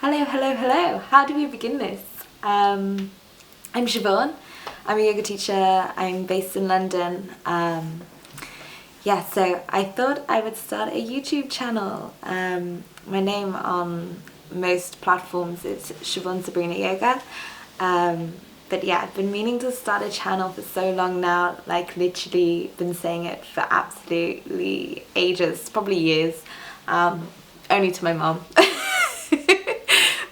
Hello. How do we begin this? I'm Siobhan. I'm a yoga teacher. I'm based in London. So I thought I would start a YouTube channel. My name on most platforms is Siobhan Sabrina Yoga. But yeah, I've been meaning to start a channel for so long now, like literally been saying it for absolutely ages, probably years, only to my mom.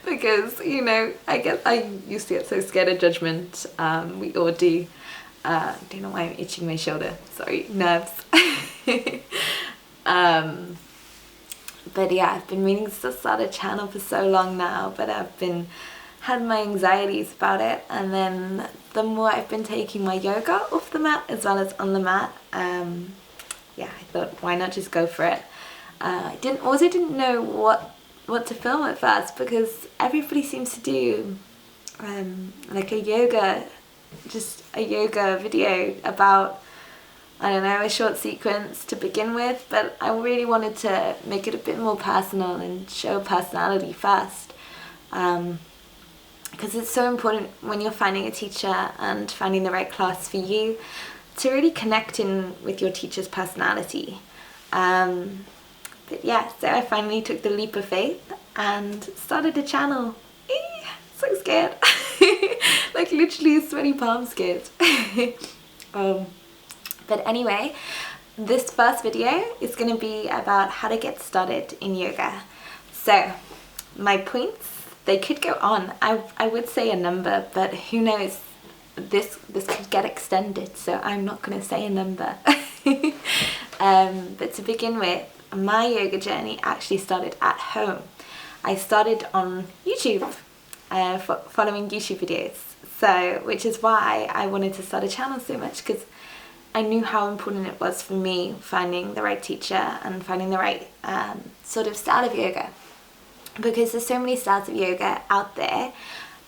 Because, you know, I used to get so scared of judgment. We all do. I don't know why I'm itching my shoulder. Sorry, nerves. But yeah, I've been meaning to start a channel for so long now, but I've had my anxieties about it, and then the more I've been taking my yoga off the mat as well as on the mat, I thought, why not just go for it? I didn't know what to film at first, because everybody seems to do like a yoga video about, I don't know, a short sequence to begin with, but I really wanted to make it a bit more personal and show personality first, because it's so important when you're finding a teacher and finding the right class for you to really connect in with your teacher's personality. But yeah, so I finally took the leap of faith and started a channel. So scared. Like literally sweaty palm scared. But anyway, this first video is going to be about how to get started in yoga. So my points, they could go on. I would say a number, but who knows, this could get extended, so I'm not going to say a number. But to begin with, my yoga journey actually started at home. I started on YouTube, following YouTube videos, which is why I wanted to start a channel so much, because I knew how important it was for me finding the right teacher and finding the right sort of style of yoga, because there's so many styles of yoga out there,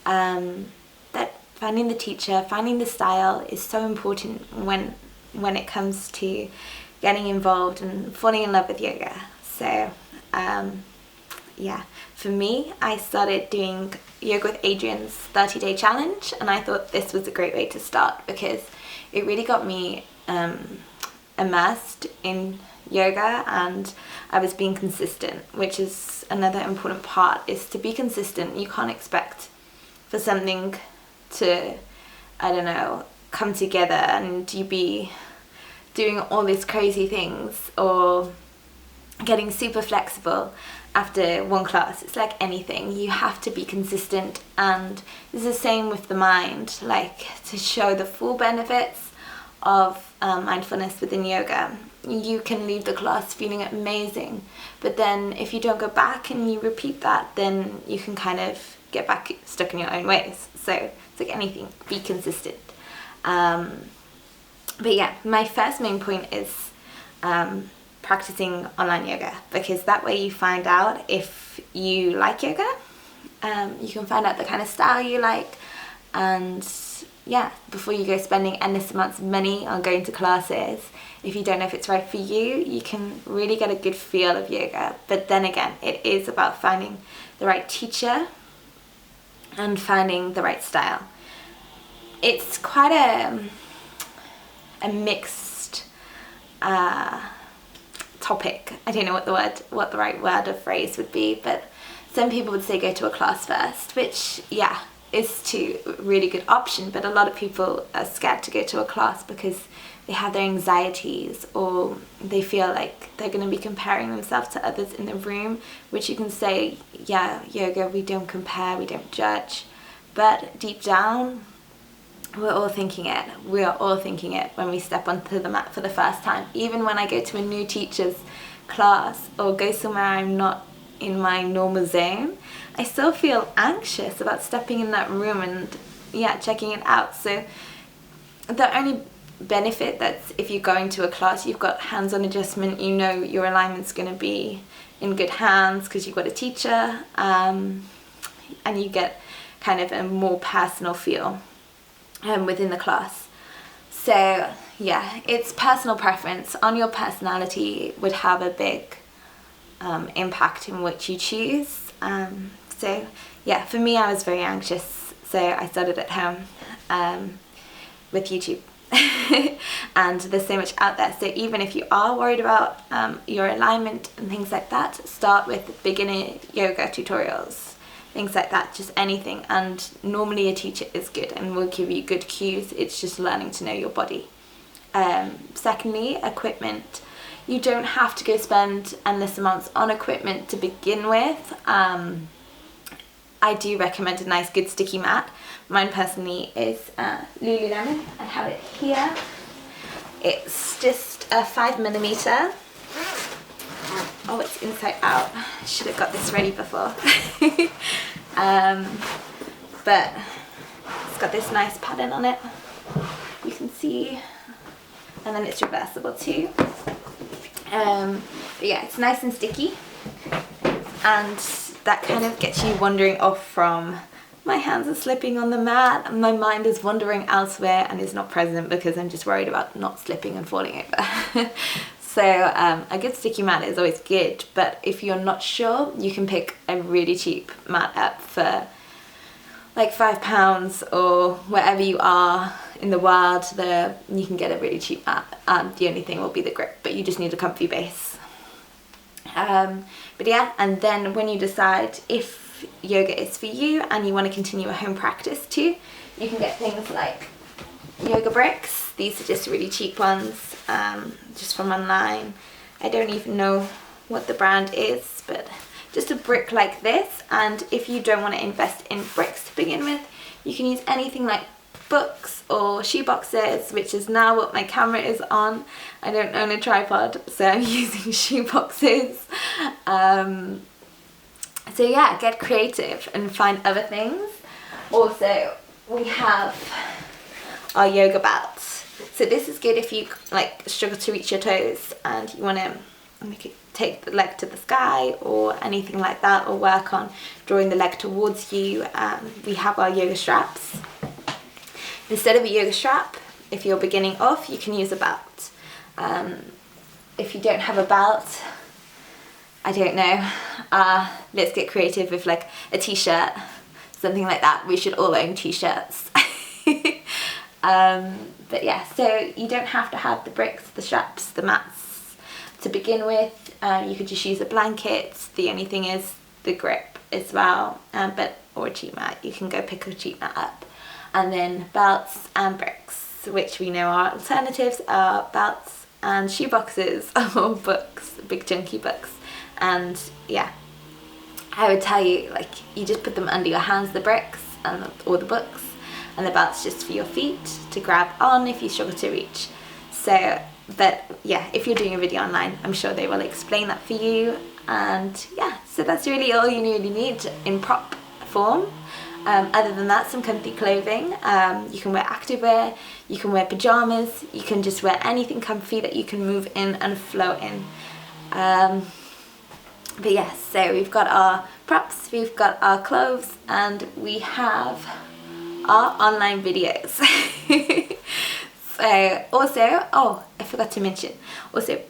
that finding the teacher, finding the style is so important when it comes to getting involved and falling in love with yoga. So for me, I started doing Yoga with Adrienne's 30-day challenge, and I thought this was a great way to start, because it really got me immersed in yoga, and I was being consistent, which is another important part, is to be consistent. You can't expect for something to, I don't know, come together and you be doing all these crazy things or getting super flexible after one class. It's like anything, you have to be consistent, and it's the same with the mind. Like, to show the full benefits of mindfulness within yoga, you can leave the class feeling amazing, but then if you don't go back and you repeat that, then you can kind of get back stuck in your own ways. So it's like anything, be consistent. But yeah, my first main point is practicing online yoga, because that way you find out if you like yoga, you can find out the kind of style you like, and yeah, before you go spending endless amounts of money on going to classes, if you don't know if it's right for you, you can really get a good feel of yoga. But then again, it is about finding the right teacher and finding the right style. It's quite a mixed topic. I don't know what the right word or phrase would be, but some people would say go to a class first, which is a really good option, but a lot of people are scared to go to a class because they have their anxieties, or they feel like they're going to be comparing themselves to others in the room, which you can say, yeah, yoga, we don't compare, we don't judge, but deep down, we're all thinking it. We are all thinking it when we step onto the mat for the first time. Even when I go to a new teacher's class or go somewhere I'm not in my normal zone, I still feel anxious about stepping in that room and checking it out. So the only benefit that's if you're going to a class, you've got hands-on adjustment, you know your alignment's going to be in good hands because you've got a teacher, and you get kind of a more personal feel within the class. So yeah, it's personal preference on your personality would have a big impact in what you choose. So yeah, for me, I was very anxious, so I started at home with YouTube. And there's so much out there, so even if you are worried about your alignment and things like that, start with beginner yoga tutorials, things like that, just anything. And normally a teacher is good and will give you good cues. It's just learning to know your body. Secondly, equipment. You don't have to go spend endless amounts on equipment to begin with. I do recommend a nice good sticky mat. Mine personally is LULULEMON. I have it here. It's just a 5mm. Oh, it's inside out. I should have got this ready before. But it's got this nice pattern on it. You can see. And then it's reversible too. But yeah, it's nice and sticky. And that kind of gets you wandering off from, my hands are slipping on the mat and my mind is wandering elsewhere and is not present because I'm just worried about not slipping and falling over. So a good sticky mat is always good, but if you're not sure, you can pick a really cheap mat up for like £5 or wherever you are in the world. You can get a really cheap mat. The only thing will be the grip, but you just need a comfy base. But yeah, and then when you decide if yoga is for you and you want to continue a home practice too, you can get things like yoga bricks. These are just really cheap ones, just from online. I don't even know what the brand is, but just a brick like this. And if you don't want to invest in bricks to begin with, you can use anything like books or shoe boxes, which is now what my camera is on. I don't own a tripod, so I'm using shoe boxes. So yeah, get creative and find other things. Also, we have our yoga belts. So this is good if you like struggle to reach your toes and you want to take the leg to the sky or anything like that, or work on drawing the leg towards you. We have our yoga straps. Instead of a yoga strap, if you're beginning off, you can use a belt. If you don't have a belt, I don't know, let's get creative with like a t-shirt, something like that. We should all own t-shirts. But yeah, so you don't have to have the bricks, the straps, the mats to begin with. You could just use a blanket. The only thing is the grip as well, or a cheap mat. You can go pick a cheap mat up. And then belts and bricks, which we know are alternatives, are belts and shoe boxes or books, big chunky books. And yeah, I would tell you, like, you just put them under your hands, the bricks or the books, and the belt's just for your feet to grab on if you struggle to reach. So, but yeah, if you're doing a video online, I'm sure they will explain that for you. And yeah, so that's really all you really need in prop form. Other than that, some comfy clothing. You can wear activewear, you can wear pajamas, you can just wear anything comfy that you can move in and flow in. But yes, so we've got our props, we've got our clothes, and we have our online videos. So also, oh, I forgot to mention, also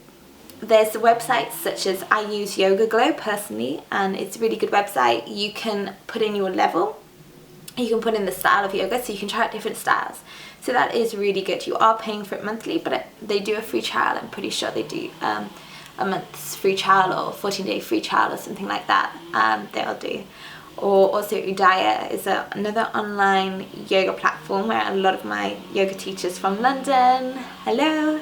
there's websites such as, I use Yoga Glow personally, and it's a really good website. You can put in your level, you can put in the style of yoga, so you can try out different styles. So that is really good. You are paying for it monthly, but they do a free trial. I'm pretty sure they do a month's free trial or 14-day free trial or something like that. They'll do. Or also Udaya is another online yoga platform where a lot of my yoga teachers from London, hello,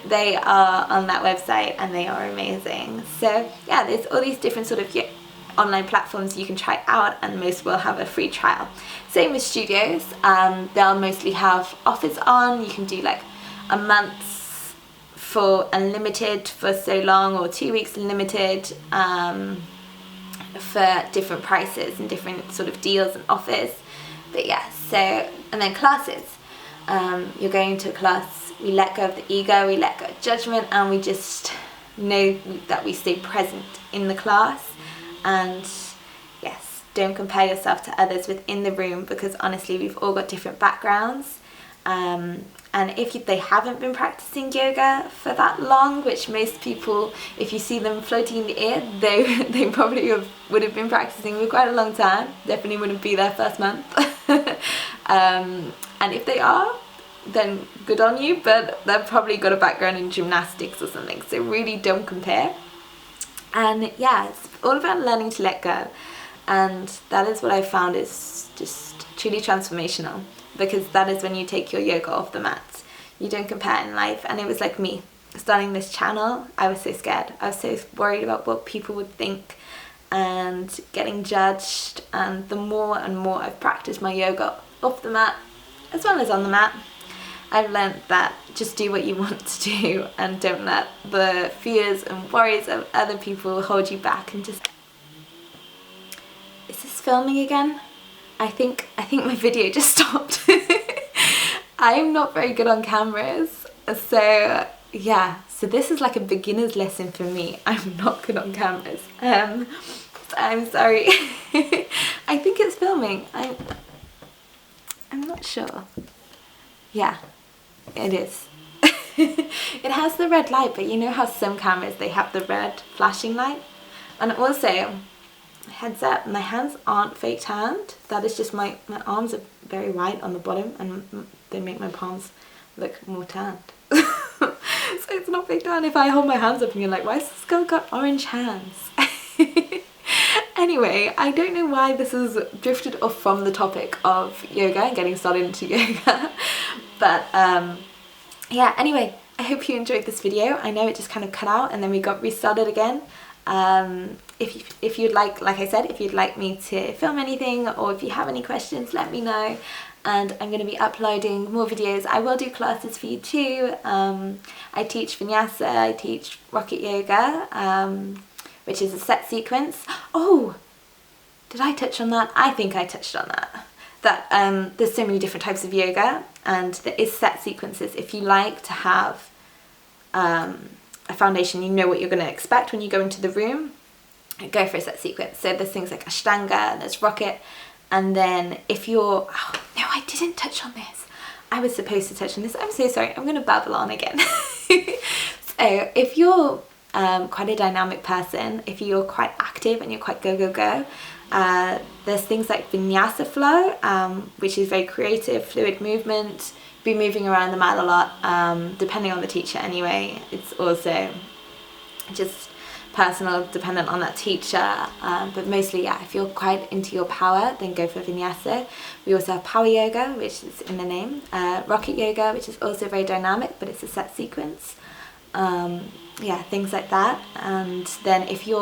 they are on that website and they are amazing. So yeah, there's all these different sort of online platforms you can try out, and most will have a free trial. Same with studios, they'll mostly have offers on. You can do like a month for unlimited for so long, or 2 weeks unlimited, for different prices and different sort of deals and offers. But yeah, so, and then classes. You're going to a class, we let go of the ego, we let go of judgment, and we just know that we stay present in the class. And yes, don't compare yourself to others within the room, because honestly we've all got different backgrounds, And if they haven't been practicing yoga for that long, which most people, if you see them floating in the air, they probably would have been practicing for quite a long time. Definitely wouldn't be their first month. And if they are, then good on you, but they've probably got a background in gymnastics or something, so really don't compare. And yeah, it's all about learning to let go, and that is what I found is just truly transformational, because that is when you take your yoga off the mat. You don't compare in life. And it was like me starting this channel, I was so scared. I was so worried about what people would think and getting judged. And the more and more I've practiced my yoga off the mat as well as on the mat, I've learned that just do what you want to do and don't let the fears and worries of other people hold you back. And just... Is this filming again? I think my video just stopped. I'm not very good on cameras, so yeah, so this is like a beginner's lesson for me. I'm not good on cameras. I'm sorry. I think it's filming. I'm not sure. Yeah, it is. It has the red light, but you know how some cameras, they have the red flashing light? And also, heads up, my hands aren't fake tanned. That is just my arms are very white on the bottom, and they make my palms look more tanned. So it's not fake tan. If I hold my hands up and you're like, why has this girl got orange hands? Anyway, I don't know why this has drifted off from the topic of yoga and getting started into yoga. But yeah, anyway, I hope you enjoyed this video. I know it just kind of cut out and then we got restarted again. If you'd like I said, if you'd like me to film anything, or if you have any questions, let me know. And I'm going to be uploading more videos. I will do classes for you too. I teach vinyasa, I teach rocket yoga, which is a set sequence. Oh, did I touch on that? I think I touched on that. That there's so many different types of yoga, and there is set sequences. If you like to have a foundation, you know what you're going to expect when you go into the room, go for a set sequence. So there's things like Ashtanga, and there's rocket, and then if you're... Oh, no, I didn't touch on this. I was supposed to touch on this. I'm so sorry. I'm going to babble on again. So if you're quite a dynamic person, if you're quite active and you're quite go, there's things like vinyasa flow, which is very creative, fluid movement. Be moving around the mat a lot, depending on the teacher anyway. It's also just personal, dependent on that teacher, but mostly, yeah, if you're quite into your power, then go for vinyasa. We also have power yoga, which is in the name, rocket yoga, which is also very dynamic, but it's a set sequence. Yeah, things like that. And then if you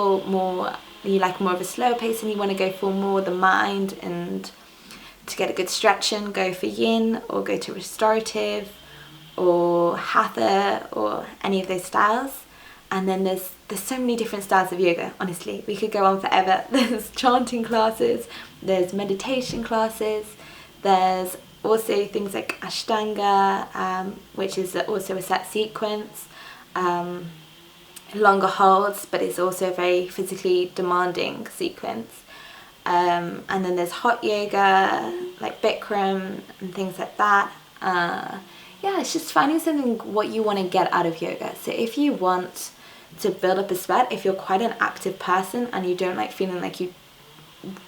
like more of a slower pace and you want to go for more the mind and to get a good stretch in, go for yin, or go to restorative or hatha, or any of those styles. And then there's so many different styles of yoga, honestly. We could go on forever. There's chanting classes, there's meditation classes, there's also things like Ashtanga, which is also a set sequence, longer holds, but it's also a very physically demanding sequence. And then there's hot yoga, like Bikram and things like that. Yeah, it's just finding something what you want to get out of yoga. So if you want to build up a sweat, if you're quite an active person and you don't like feeling like you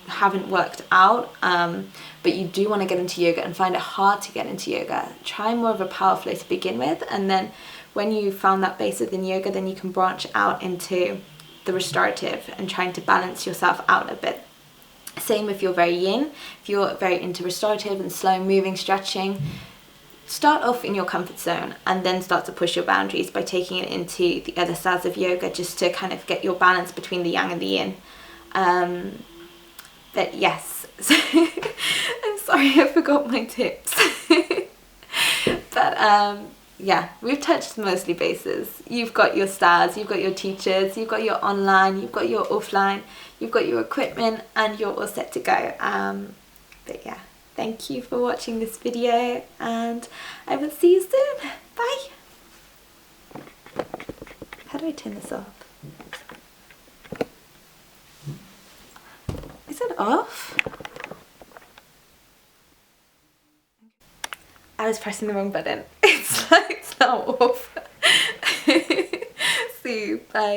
haven't worked out, but you do want to get into yoga and find it hard to get into yoga, try more of a power flow to begin with, and then when you found that base within yoga, then you can branch out into the restorative and trying to balance yourself out a bit. Same if you're very yin, if you're very into restorative and slow moving, stretching, start off in your comfort zone and then start to push your boundaries by taking it into the other styles of yoga, just to kind of get your balance between the yang and the yin. But yes, I'm sorry I forgot my tips. But yeah, we've touched mostly bases. You've got your styles, you've got your teachers, you've got your online, you've got your offline, you've got your equipment, and you're all set to go. But yeah, thank you for watching this video, and I will see you soon. Bye. How do I turn this off? Is it off? I was pressing the wrong button. It's now off. See you, bye.